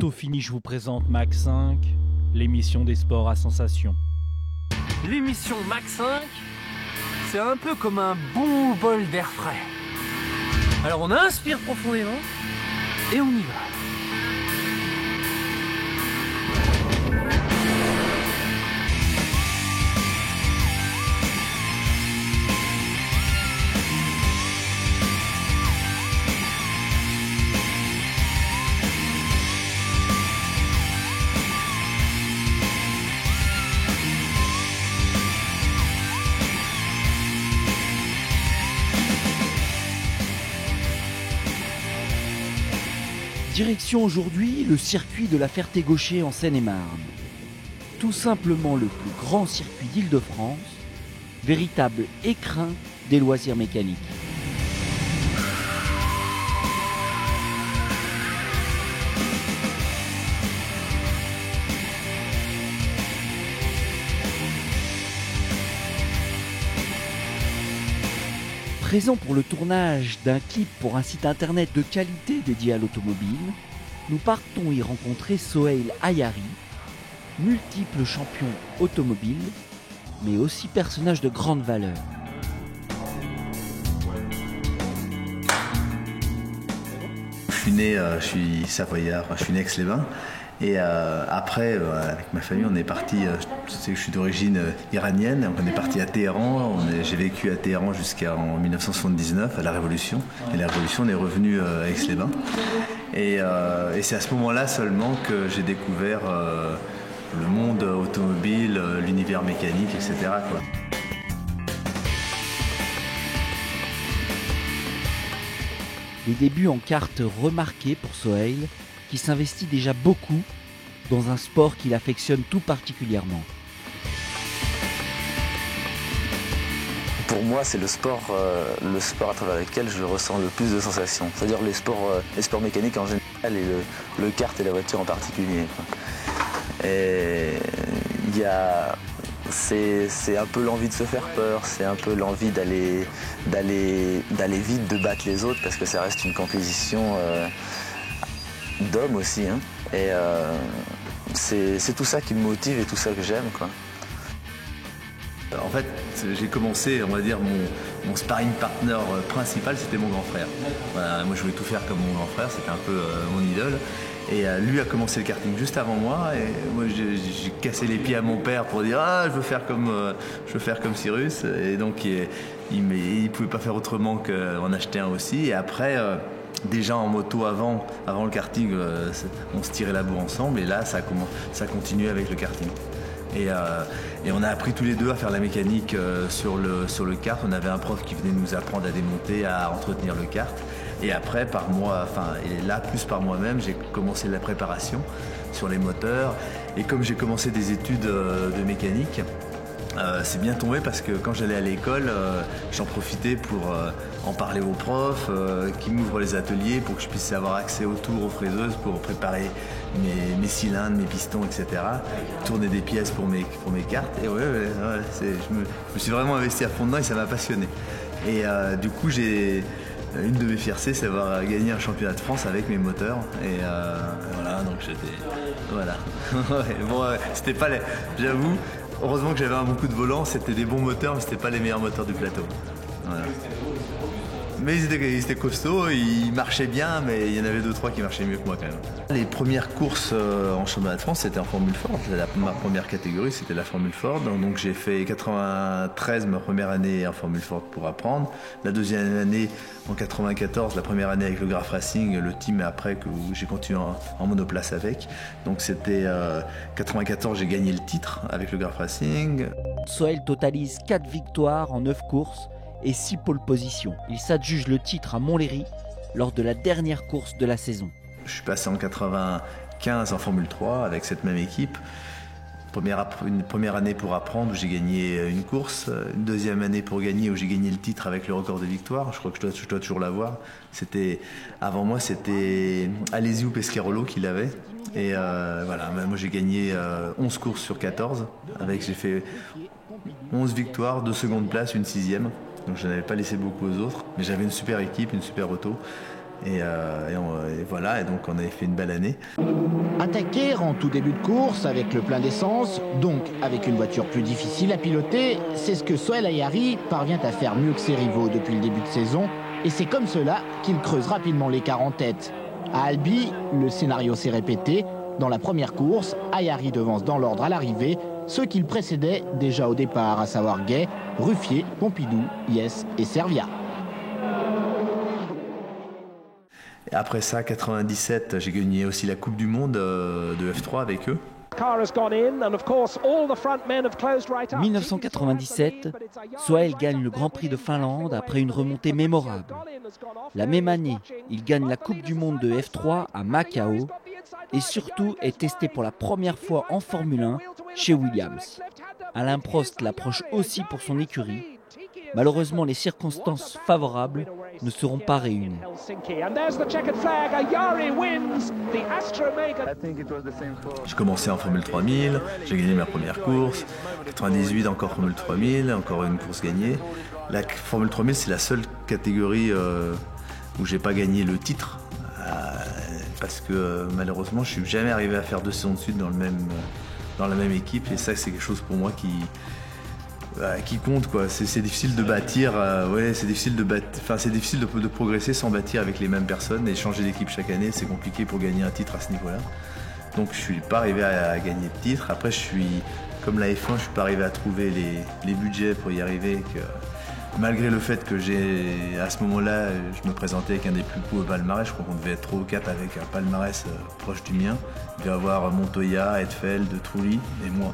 Autofinish vous présente Mach 5, l'émission des sports à sensation. L'émission Mach 5, c'est un peu comme un bon bol d'air frais. Alors on inspire profondément et on y va. Direction aujourd'hui le circuit de la Ferté-Gaucher en Seine-et-Marne. Tout simplement le plus grand circuit d'Île-de-France, véritable écrin des loisirs mécaniques. Présent pour le tournage d'un clip pour un site internet de qualité dédié à l'automobile, nous partons y rencontrer Soheil Ayari, multiple champion automobile, mais aussi personnage de grande valeur. Je suis né, je suis savoyard, je suis né à Aix-les-Bains. Et après, avec ma famille, on est parti, je suis d'origine iranienne, donc on est parti à Téhéran, j'ai vécu à Téhéran jusqu'en 1979, à la Révolution. Et la Révolution, on est revenu à Aix-les-Bains. Et c'est à ce moment-là seulement que j'ai découvert le monde automobile, l'univers mécanique, etc., quoi. Des débuts en kart remarqués pour Soheil, qui s'investit déjà beaucoup dans un sport qu'il affectionne tout particulièrement. Pour moi, c'est le sport à travers lequel je ressens le plus de sensations. C'est-à-dire les sports mécaniques en général et le kart et la voiture en particulier, quoi. Et c'est un peu l'envie de se faire peur, c'est un peu l'envie d'aller vite, de battre les autres, parce que ça reste une compétition d'hommes aussi, hein. Et c'est tout ça qui me motive et tout ça que j'aime, quoi. En fait, j'ai commencé, on va dire, mon sparring partner principal, c'était mon grand frère. Voilà, moi, je voulais tout faire comme mon grand frère, c'était un peu mon idole. Et lui a commencé le karting juste avant moi. Et moi, j'ai cassé les pieds à mon père pour dire « Ah, je veux faire comme Cyrus ». Et donc, il pouvait pas faire autrement qu'en acheter un aussi. Et après, déjà en moto avant le karting, on se tirait la bourre ensemble. Et là, ça a continué avec le karting. Et on a appris tous les deux à faire la mécanique sur le kart. On avait un prof qui venait nous apprendre à démonter, à entretenir le kart. Et après, plus par moi-même, j'ai commencé la préparation sur les moteurs. Et comme j'ai commencé des études de mécanique, c'est bien tombé parce que quand j'allais à l'école, j'en profitais pour en parler aux profs, qui m'ouvrent les ateliers pour que je puisse avoir accès aux tours, aux fraiseuses, pour préparer mes cylindres, mes pistons, etc. Tourner des pièces pour mes cartes. Et je me suis vraiment investi à fond dedans et ça m'a passionné. Et du coup, une de mes fiertés, c'est d'avoir gagné un championnat de France avec mes moteurs. Et voilà, donc voilà. C'était pas j'avoue, heureusement que j'avais un bon coup de volant, c'était des bons moteurs, mais c'était pas les meilleurs moteurs du plateau. Voilà. Mais ils étaient costauds, ils marchaient bien, mais il y en avait 2-3 qui marchaient mieux que moi quand même. Les premières courses en championnat de France, c'était en Formule Ford. Ma première catégorie, c'était la Formule Ford. Donc j'ai fait 93, ma première année en Formule Ford pour apprendre. La deuxième année, en 94, la première année avec le Graf Racing, le team après que j'ai continué en monoplace avec. Donc c'était 94, j'ai gagné le titre avec le Graf Racing. Soheil totalise 4 victoires en 9 courses et 6 pole positions. Il s'adjuge le titre à Montlhéry lors de la dernière course de la saison. Je suis passé en 95 en Formule 3 avec cette même équipe. Une première année pour apprendre où j'ai gagné une course, une deuxième année pour gagner où j'ai gagné le titre avec le record de victoire. Je crois que je dois toujours l'avoir. Avant moi, c'était Alesio Pescarolo qui l'avait. Et voilà, moi j'ai gagné 11 courses sur 14. J'ai fait 11 victoires, 2 secondes places, une 6e. Donc je n'avais pas laissé beaucoup aux autres. Mais j'avais une super équipe, une super auto. Et voilà, et donc on avait fait une belle année. Attaquer en tout début de course avec le plein d'essence, donc avec une voiture plus difficile à piloter, c'est ce que Sohail Ayari parvient à faire mieux que ses rivaux depuis le début de saison, et c'est comme cela qu'il creuse rapidement l'écart en tête. À Albi, le scénario s'est répété. Dans la première course, Ayari devance dans l'ordre à l'arrivée ceux qu'il précédait déjà au départ, à savoir Gay, Ruffier, Pompidou, Yes et Servia. Et après ça, 97, j'ai gagné aussi la Coupe du Monde de F3 avec eux. 1997, Sohail gagne le Grand Prix de Finlande après une remontée mémorable. La même année, il gagne la Coupe du Monde de F3 à Macao et surtout est testé pour la première fois en Formule 1 chez Williams. Alain Prost l'approche aussi pour son écurie. Malheureusement, les circonstances favorables ne seront pas réunies. J'ai commencé en Formule 3000, j'ai gagné ma première course. 98, encore Formule 3000, encore une course gagnée. La Formule 3000, c'est la seule catégorie où j'ai pas gagné le titre. Parce que malheureusement, je suis jamais arrivé à faire 2 saisons de suite dans la même équipe. Et ça, c'est quelque chose pour moi qui compte, quoi. C'est difficile de bâtir, c'est difficile de progresser sans bâtir avec les mêmes personnes et changer d'équipe chaque année, c'est compliqué pour gagner un titre à ce niveau-là. Donc je suis pas arrivé à gagner de titre. Après comme la F1, je suis pas arrivé à trouver les budgets pour y arriver. Malgré le fait que à ce moment-là, je me présentais avec un des plus beaux palmarès, je crois qu'on devait être 3 ou 4 avec un palmarès proche du mien. Il devait y avoir Montoya, Hetfeld, Trulli et moi.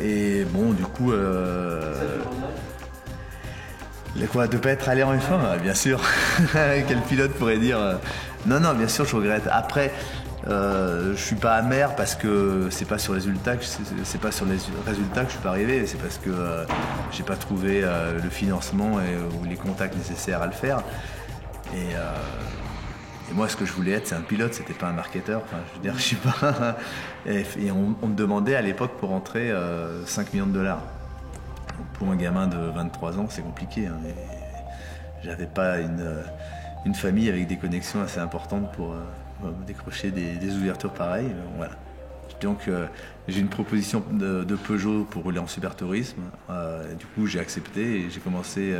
Et bon, du coup, de pas être allé en F1, bien sûr. Quel pilote pourrait dire non, bien sûr, je regrette. Après, je suis pas amer parce que c'est pas sur les résultats que je suis pas arrivé. C'est parce que j'ai pas trouvé le financement ou les contacts nécessaires à le faire. Et moi, ce que je voulais être, c'est un pilote, c'était pas un marketeur. Enfin, je veux dire, je suis pas. Et on me demandait à l'époque pour rentrer 5 millions de dollars. Donc, pour un gamin de 23 ans, c'est compliqué. Hein, et j'avais pas une famille avec des connexions assez importantes pour décrocher des ouvertures pareilles. Voilà. Donc, j'ai une proposition de Peugeot pour rouler en super tourisme. Du coup, j'ai accepté et j'ai commencé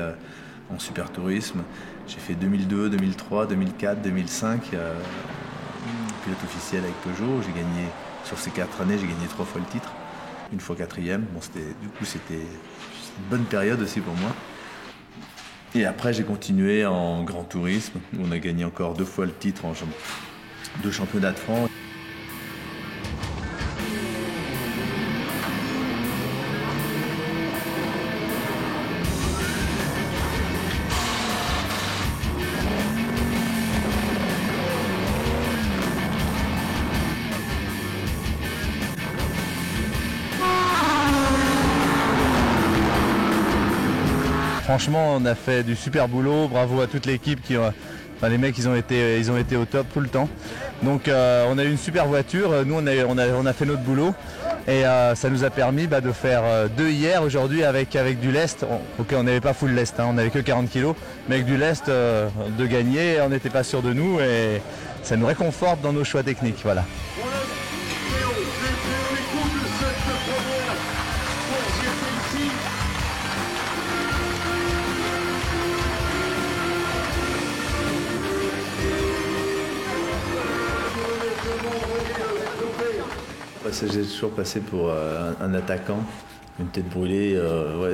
en super tourisme. J'ai fait 2002, 2003, 2004, 2005, pilote officiel avec Peugeot. J'ai gagné, sur ces 4 années, j'ai gagné 3 fois le titre, une fois 4e. Bon, c'était une bonne période aussi pour moi. Et après, j'ai continué en grand tourisme, où on a gagné encore 2 fois le titre en 2 championnats de France. Franchement, on a fait du super boulot, bravo à toute l'équipe les mecs ils ont été au top tout le temps. Donc on a eu une super voiture, nous on a fait notre boulot et ça nous a permis de faire 2 hier, aujourd'hui avec du lest. Ok, on n'avait pas full lest, on n'avait que 40 kg, mais avec du lest de gagner, on n'était pas sûr de nous et ça nous réconforte dans nos choix techniques. Voilà. J'ai toujours passé pour un attaquant, une tête brûlée.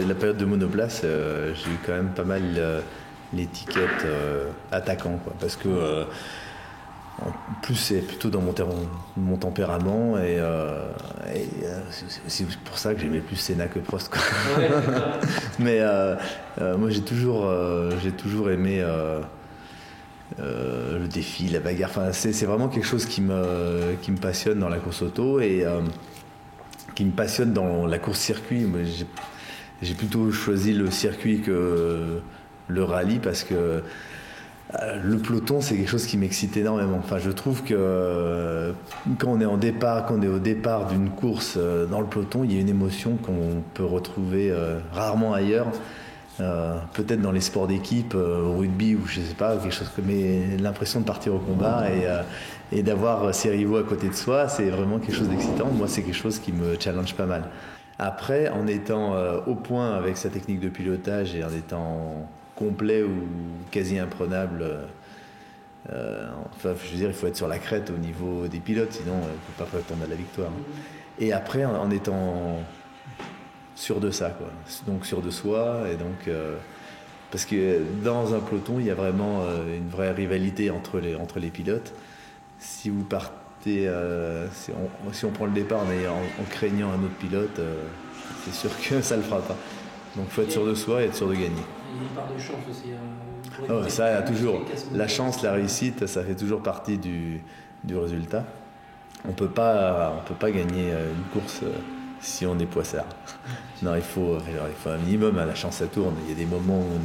La période de monoplace, j'ai eu quand même pas mal l'étiquette attaquant, quoi, parce que en plus c'est plutôt dans mon tempérament et c'est aussi pour ça que j'aimais plus Senna que Prost, quoi. Mais moi j'ai toujours aimé le défi, la bagarre, enfin, c'est vraiment quelque chose qui me passionne dans la course auto et qui me passionne dans la course circuit. Moi, j'ai plutôt choisi le circuit que le rallye parce que le peloton, c'est quelque chose qui m'excite énormément. Enfin, je trouve que quand on est au départ d'une course dans le peloton, il y a une émotion qu'on peut retrouver rarement ailleurs. peut-être dans les sports d'équipe, au rugby ou je sais pas, quelque chose mais l'impression de partir au combat et d'avoir ses rivaux à côté de soi, c'est vraiment quelque chose d'excitant. Moi, c'est quelque chose qui me challenge pas mal. Après, en étant au point avec sa technique de pilotage et en étant complet ou quasi imprenable, enfin, je veux dire, il faut être sur la crête au niveau des pilotes, sinon on ne peut pas prétendre à la victoire. Et après, en étant sûr de ça, quoi. Donc sûr de soi, et donc parce que dans un peloton, il y a vraiment une vraie rivalité entre les pilotes. Si vous partez, si on prend le départ en craignant un autre pilote, c'est sûr que ça le fera pas. Donc il faut être sûr de soi et être sûr de gagner. Il y a une part de chance aussi. Oh, ça, il y a toujours. La chance, la réussite, ça fait toujours partie du résultat. On peut pas gagner une course si on est poissard. Non, il faut un minimum. La chance, ça tourne. Il y a des moments où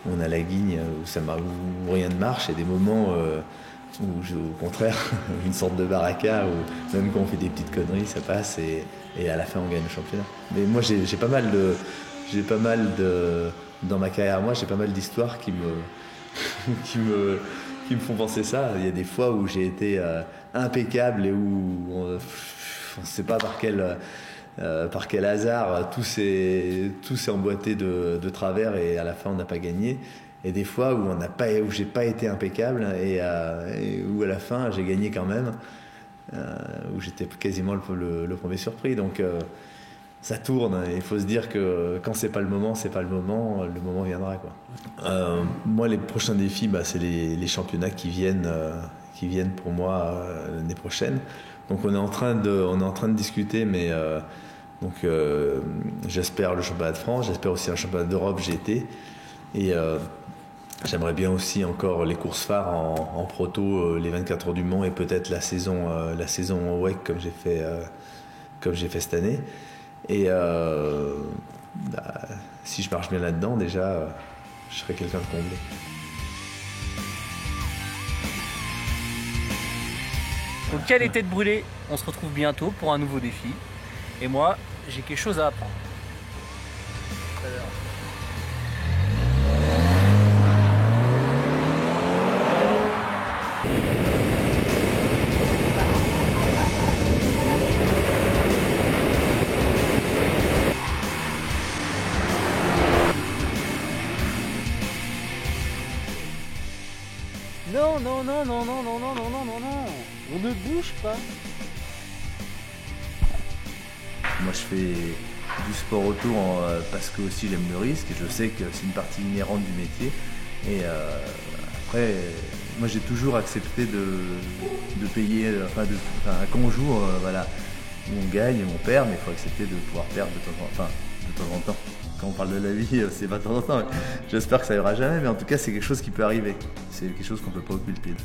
on a la guigne, où rien ne marche, et des moments où, au contraire, une sorte de baraka, où même quand on fait des petites conneries, ça passe, et à la fin, on gagne le championnat. Mais moi, j'ai pas mal de dans ma carrière, moi, j'ai pas mal d'histoires qui me font penser ça. Il y a des fois où j'ai été impeccable et où on ne sait pas par quel hasard tout s'est emboîté de travers et à la fin on n'a pas gagné. Et des fois où j'ai pas été impeccable et où à la fin j'ai gagné quand même, où j'étais quasiment le premier surpris. Donc ça tourne, il faut se dire que quand c'est pas le moment viendra, quoi. Moi, les prochains défis, c'est les championnats qui viennent pour moi l'année prochaine. Donc on est en train de discuter, mais j'espère le championnat de France, j'espère aussi un championnat d'Europe GT, et j'aimerais bien aussi encore les courses phares en proto, les 24 heures du Mans, et peut-être la saison WEC comme j'ai fait cette année. Et si je marche bien là-dedans, déjà, je serai quelqu'un de comblé. Donc quel été de brûlé, on se retrouve bientôt pour un nouveau défi. Et moi, j'ai quelque chose à apprendre. Non, non, non, non, non, non, non, non, non, non, non. On ne bouge pas. Moi, je fais du sport auto parce que aussi j'aime le risque. Je sais que c'est une partie inhérente du métier. Et après, moi, j'ai toujours accepté de payer, quand on joue, voilà, où on gagne, où on perd, mais il faut accepter de pouvoir perdre de temps en temps. Quand on parle de la vie, c'est pas de temps en temps. J'espère que ça ira jamais, mais en tout cas, c'est quelque chose qui peut arriver. C'est quelque chose qu'on peut pas occulter.